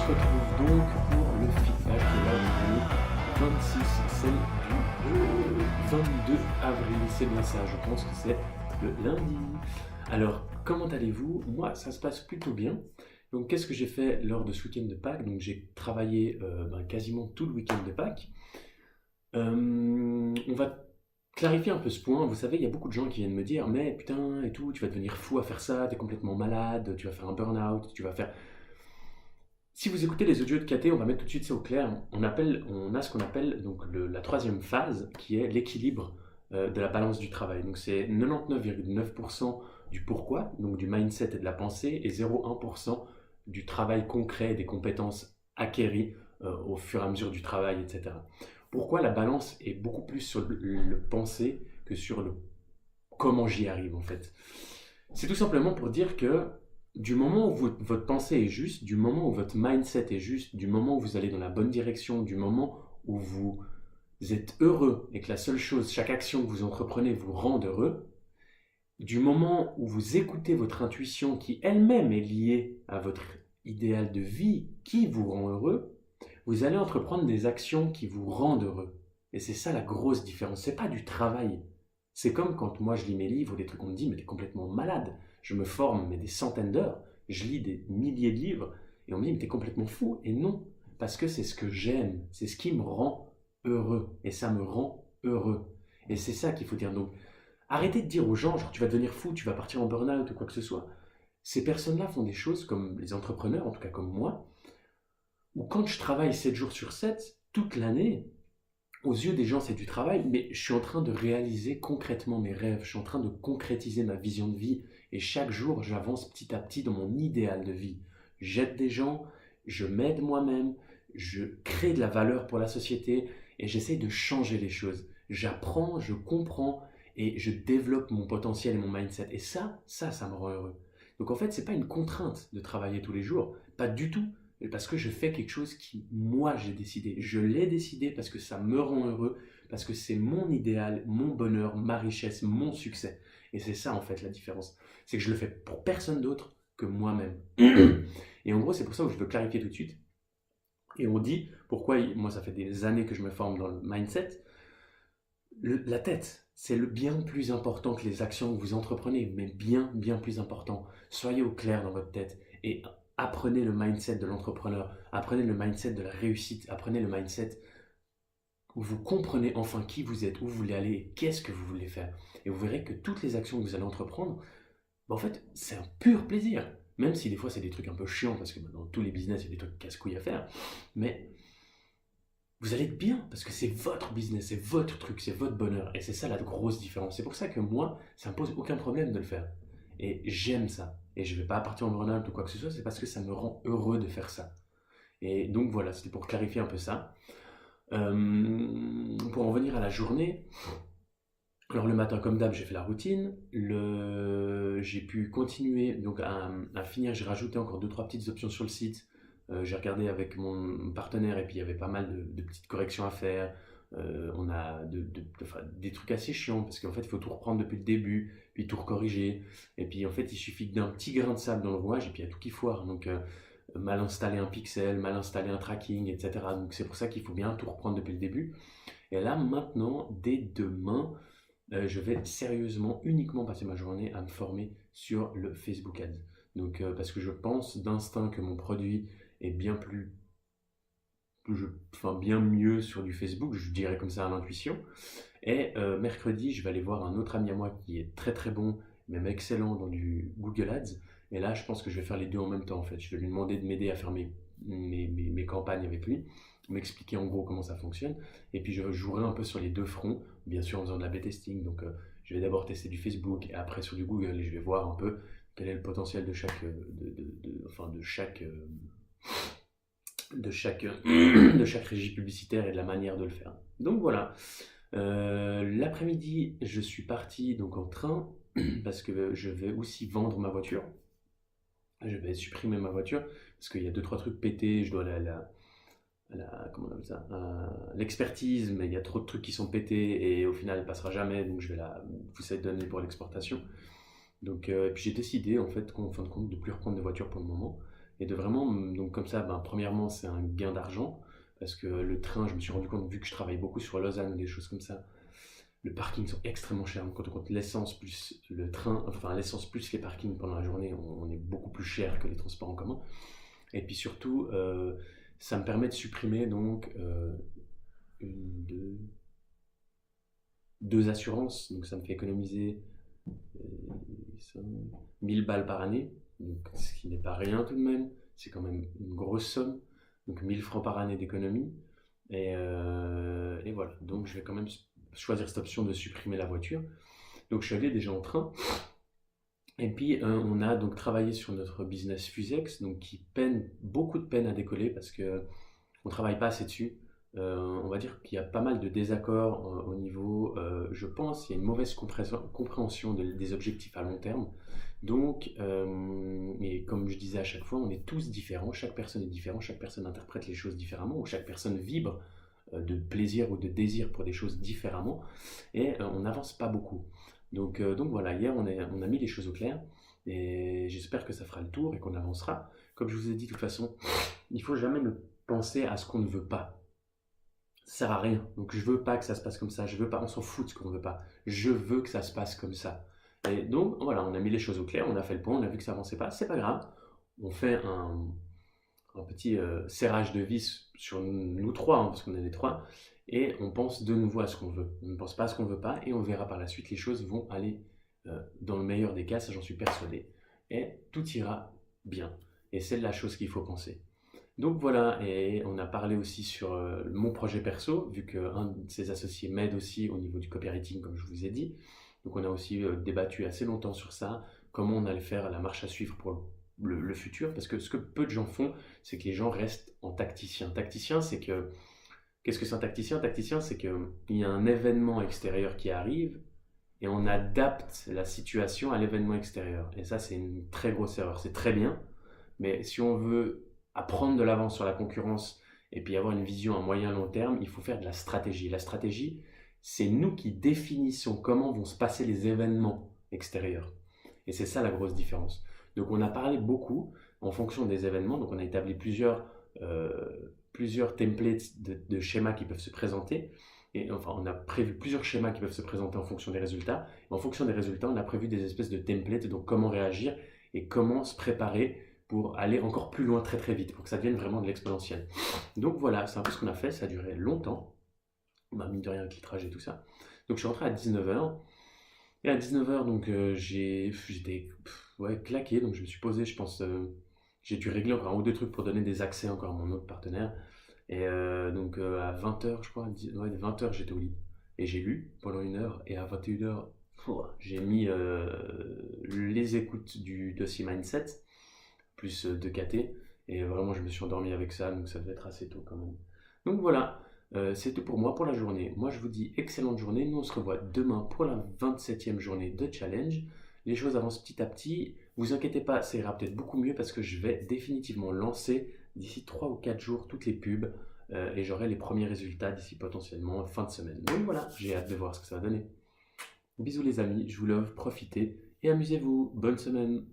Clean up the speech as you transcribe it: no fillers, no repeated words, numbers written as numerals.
se retrouve donc pour le feedback de la vidéo 26, celle du 22 avril. C'est bien ça, je pense que c'est le lundi. Alors, comment allez-vous? Moi, ça se passe plutôt bien. Donc, qu'est-ce que j'ai fait lors de ce week-end de Pâques? Donc, j'ai travaillé quasiment tout le week-end de Pâques. On va clarifier un peu ce point. Vous savez, il y a beaucoup de gens qui viennent me dire, mais putain, et tout, tu vas devenir fou à faire ça, t'es complètement malade, tu vas faire un burn-out, tu vas faire... Si vous écoutez les audios de KT, on va mettre tout de suite ça au clair. On a ce qu'on appelle donc la troisième phase, qui est l'équilibre de la balance du travail. Donc c'est 99,9% du pourquoi, donc du mindset et de la pensée, et 0,1% du travail concret et des compétences acquéries au fur et à mesure du travail, etc. Pourquoi la balance est beaucoup plus sur le penser que sur le comment j'y arrive en fait? C'est tout simplement pour dire que du moment où votre pensée est juste, du moment où votre mindset est juste, du moment où vous allez dans la bonne direction, du moment où vous êtes heureux et que la seule chose, chaque action que vous entreprenez vous rend heureux, du moment où vous écoutez votre intuition qui elle-même est liée à votre idéal de vie qui vous rend heureux, vous allez entreprendre des actions qui vous rendent heureux. Et c'est ça la grosse différence. C'est pas du travail. C'est comme quand moi je lis mes livres, des trucs on me dit mais t'es complètement malade. Je me forme mais des centaines d'heures, je lis des milliers de livres et on me dit mais t'es complètement fou. Et non, parce que c'est ce que j'aime, c'est ce qui me rend heureux et ça me rend heureux. Et c'est ça qu'il faut dire. Donc arrêtez de dire aux gens genre tu vas devenir fou, tu vas partir en burn-out ou quoi que ce soit. Ces personnes-là font des choses comme les entrepreneurs, en tout cas comme moi, où quand je travaille 7 jours sur 7, toute l'année, aux yeux des gens, c'est du travail, mais je suis en train de réaliser concrètement mes rêves, je suis en train de concrétiser ma vision de vie, et chaque jour, j'avance petit à petit dans mon idéal de vie. J'aide des gens, je m'aide moi-même, je crée de la valeur pour la société, et j'essaye de changer les choses. J'apprends, je comprends, et je développe mon potentiel et mon mindset. Et ça me rend heureux. Donc en fait, c'est pas une contrainte de travailler tous les jours, pas du tout parce que je fais quelque chose qui, moi, j'ai décidé. Je l'ai décidé parce que ça me rend heureux, parce que c'est mon idéal, mon bonheur, ma richesse, mon succès. Et c'est ça, en fait, la différence. C'est que je le fais pour personne d'autre que moi-même. Et en gros, c'est pour ça que je veux clarifier tout de suite. Et on dit, pourquoi, moi, ça fait des années que je me forme dans le mindset. La tête, c'est le bien plus important que les actions que vous entreprenez, mais bien, bien plus important. Soyez au clair dans votre tête et apprenez le mindset de l'entrepreneur, apprenez le mindset de la réussite, apprenez le mindset où vous comprenez enfin qui vous êtes, où vous voulez aller et qu'est-ce que vous voulez faire. Et vous verrez que toutes les actions que vous allez entreprendre, en fait, c'est un pur plaisir. Même si des fois c'est des trucs un peu chiants, parce que dans tous les business, il y a des trucs casse-couilles à faire, mais vous allez être bien parce que c'est votre business, c'est votre truc, c'est votre bonheur. Et c'est ça la grosse différence. C'est pour ça que moi, ça me pose aucun problème de le faire. Et j'aime ça. Et je ne vais pas partir en burn-out ou quoi que ce soit, c'est parce que ça me rend heureux de faire ça. Et donc voilà, c'était pour clarifier un peu ça. Pour en venir à la journée, alors le matin comme d'hab, j'ai fait la routine. J'ai pu continuer donc à finir, j'ai rajouté encore deux trois petites options sur le site. J'ai regardé avec mon partenaire et puis il y avait pas mal de petites corrections à faire. On a enfin, des trucs assez chiants parce qu'en fait il faut tout reprendre depuis le début, puis tout recorriger. Et puis en fait il suffit d'un petit grain de sable dans le rouage et puis il y a tout qui foire. Donc mal installer un pixel, mal installer un tracking, etc. Donc c'est pour ça qu'il faut bien tout reprendre depuis le début. Et là maintenant, dès demain, je vais sérieusement uniquement passer ma journée à me former sur le Facebook Ads. Donc parce que je pense d'instinct que mon produit est bien plus, enfin bien mieux sur du Facebook, je dirais comme ça à l'intuition. Et mercredi, je vais aller voir un autre ami à moi qui est très très bon, même excellent dans du Google Ads. Et là, je pense que je vais faire les deux en même temps en fait. Je vais lui demander de m'aider à faire mes campagnes avec lui, m'expliquer en gros comment ça fonctionne. Et puis je jouerai un peu sur les deux fronts, bien sûr en faisant de la B-testing. Donc je vais d'abord tester du Facebook et après sur du Google et je vais voir un peu quel est le potentiel de chaque, enfin de chaque, de chaque régie publicitaire et de la manière de le faire. Donc voilà. L'après-midi, je suis parti donc en train parce que je vais aussi vendre ma voiture. Je vais supprimer ma voiture parce qu'il y a deux trois trucs pétés. Je dois aller comment on appelle ça, l'expertise, mais il y a trop de trucs qui sont pétés et au final elle passera jamais. Donc je vais vous savez donner pour l'exportation. Donc puis j'ai décidé en fait qu'en fin de compte de plus reprendre de voiture pour le moment et de vraiment, donc comme ça, ben, premièrement, c'est un gain d'argent, parce que le train, je me suis rendu compte, vu que je travaille beaucoup sur Lausanne ou des choses comme ça, le parking sont extrêmement chers. Donc, quand on compte l'essence plus le train, enfin l'essence plus les parkings pendant la journée, on est beaucoup plus cher que les transports en commun. Et puis surtout, ça me permet de supprimer donc une, deux assurances. Donc ça me fait économiser euh, 1000 balles par année, donc, ce qui n'est pas rien tout de même. C'est quand même une grosse somme. Donc 1000 francs par année d'économie. Et voilà, donc je vais quand même choisir cette option de supprimer la voiture. Donc je suis allé déjà en train. Et puis on a donc travaillé sur notre business Fusex, donc qui peine beaucoup de peine à décoller parce que on travaille pas assez dessus. On va dire qu'il y a pas mal de désaccords au niveau, je pense, il y a une mauvaise compréhension des objectifs à long terme. Donc, et comme je disais à chaque fois, on est tous différents, chaque personne est différente, chaque personne interprète les choses différemment, ou chaque personne vibre de plaisir ou de désir pour des choses différemment, et on n'avance pas beaucoup. Donc voilà, hier on a mis les choses au clair, et j'espère que ça fera le tour et qu'on avancera. Comme je vous ai dit, de toute façon, il faut jamais ne penser à ce qu'on ne veut pas. Ça sert à rien. Donc je veux pas que ça se passe comme ça. Je veux pas. On s'en fout de ce qu'on veut pas. Je veux que ça se passe comme ça. Et donc voilà, on a mis les choses au clair, on a fait le point, on a vu que ça avançait pas. C'est pas grave. On fait un petit serrage de vis sur nous trois, hein, parce qu'on est les trois, et on pense de nouveau à ce qu'on veut. On ne pense pas à ce qu'on veut pas, et on verra par la suite. Les choses vont aller dans le meilleur des cas, ça j'en suis persuadé. Et tout ira bien. Et c'est la chose qu'il faut penser. Donc voilà, et on a parlé aussi sur mon projet perso, vu qu'un de ses associés m'aide aussi au niveau du copywriting, comme je vous ai dit. Donc on a aussi débattu assez longtemps sur ça, comment on allait faire la marche à suivre pour le futur, parce que ce que peu de gens font, c'est que les gens restent en tacticien. Tacticien, c'est que... Qu'est-ce que c'est un tacticien? Tacticien, c'est qu'il y a un événement extérieur qui arrive, et on adapte la situation à l'événement extérieur. Et ça, c'est une très grosse erreur. C'est très bien, mais si on veut prendre de l'avance sur la concurrence et puis avoir une vision à moyen long terme, il faut faire de la stratégie. La stratégie, c'est nous qui définissons comment vont se passer les événements extérieurs. Et c'est ça la grosse différence. Donc on a parlé beaucoup en fonction des événements, donc on a établi plusieurs templates de schémas qui peuvent se présenter. Et enfin, on a prévu plusieurs schémas qui peuvent se présenter en fonction des résultats. Et en fonction des résultats, on a prévu des espèces de templates, donc comment réagir et comment se préparer pour aller encore plus loin très très vite, pour que ça devienne vraiment de l'exponentiel. Donc voilà, c'est un peu ce qu'on a fait, ça a duré longtemps, mine de rien avec le trajet et tout ça. Donc je suis rentré à 19h, et à 19h, donc j'étais claqué, donc je me suis posé, je pense, j'ai dû régler encore un ou deux trucs pour donner des accès encore à mon autre partenaire. Et donc à 20h, je crois, 20h, j'étais au lit. Et j'ai lu pendant une heure, et à 21h, j'ai mis les écoutes du dossier Mindset, plus de KT, et vraiment je me suis endormi avec ça, donc ça devait être assez tôt quand même. Donc voilà, c'est tout pour moi pour la journée. Moi je vous dis excellente journée, nous on se revoit demain pour la 27e journée de challenge. Les choses avancent petit à petit, vous inquiétez pas, ça ira peut-être beaucoup mieux parce que je vais définitivement lancer d'ici 3 ou 4 jours toutes les pubs et j'aurai les premiers résultats d'ici potentiellement fin de semaine. Donc voilà, j'ai hâte de voir ce que ça va donner. Bisous les amis, je vous love, profitez et amusez-vous. Bonne semaine.